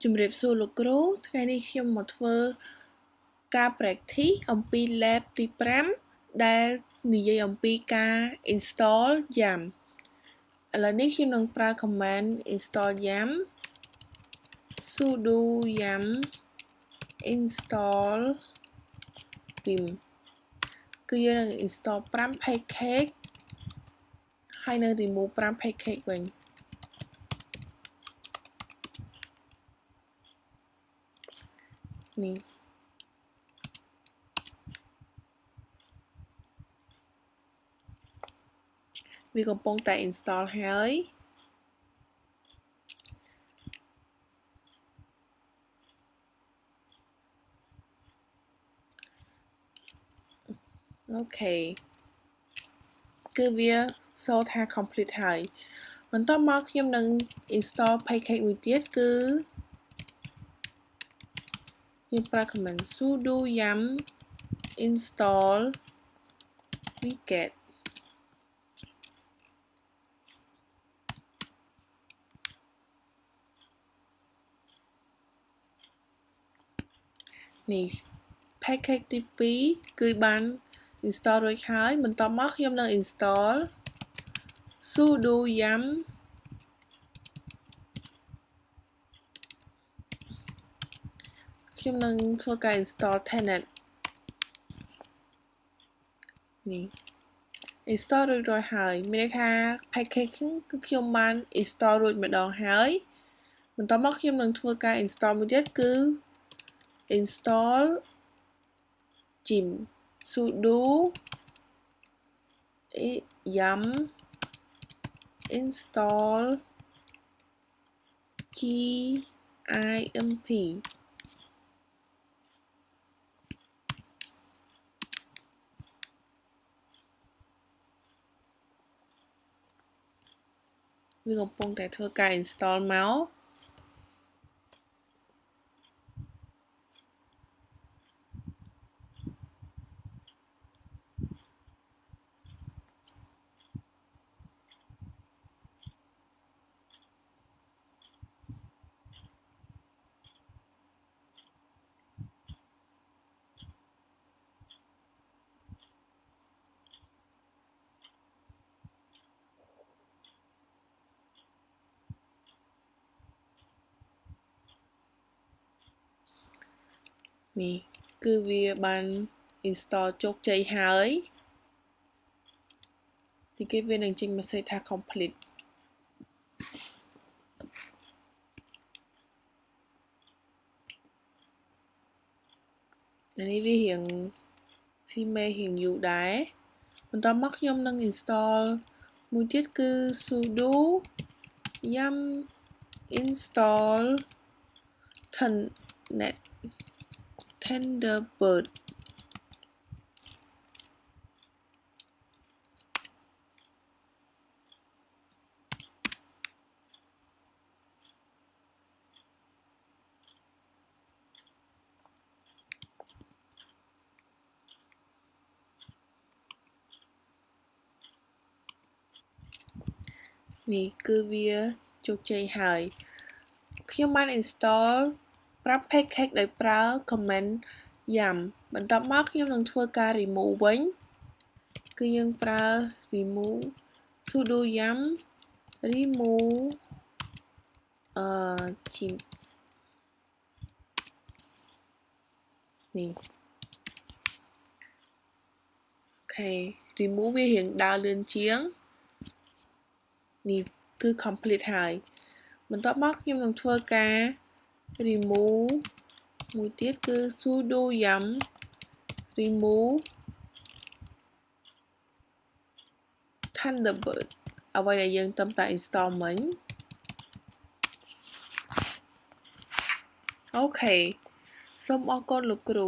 ជំរាបសួរលោកគ្រូថ្ងៃនេះខ្ញុំមកធ្វើការ practice អំពី lab ទី5ដែលនិយាយអំពីការ install Yum ឥឡូវនេះខ្ញុំនឹងប្រើ command install Yum sudo Yum install vim គឺយើងនឹង install 5 package ហើយនឹង remove 5 package វិញនេះវាកំពុងតែ install ហើយអូខេគឺវាសូថា complete ហើយបន្ទាប់មកខ្ញុំនឹង install package មួយទៀតគឺខ្ញុំប្រើ command sudo yum install wiget នេះ package ទី2គឺបាន install រួចហើយបន្ទាប់មកខ្ញុំនឹង install sudo yumខ្ញុំនឹងធ្វើការ install tenant នេះ install រួចរាល់ហើយមានន័យថា package គឺខ្ញុំបាន install រួចម្ដងហើយបន្ទាប់មកខ្ញុំនឹងធ្វើការ install មួយទៀតគឺ install gym sudo yum install gimp វាកំពុងតែធ្វើការ install មកនេះគឺវាបាន install ជោគជ័យហើយទីគេវានឹងចេញ message ថា complete នេះវារៀង female រៀងយូរដែរបន្ទាប់មកខ្ញុំនឹង install មួយទៀតគឺ sudo yum install Thunderbird នេះគឺវាជោគជ័យហើយខ្ញុំបាន install 5 package ដោយប្រើ command yum បន្ទាប់មកខ្ញុំនឹងធ្វើការ remove វិញគឺយើងប្រើ remove sudo yum remove gimp នេះអូខេ remove វារៀងដើរលឿនជាងនេះគឺ complete ហើយបន្ទាប់មកខ្ញុំនឹងធ្វើការ remove មួយទៀតគឺ sudo yum remove Thunderbird អ្វីដែលយើងត្រឹមតែ install មិញអូខេសូមអរគុណលោកគ្រូ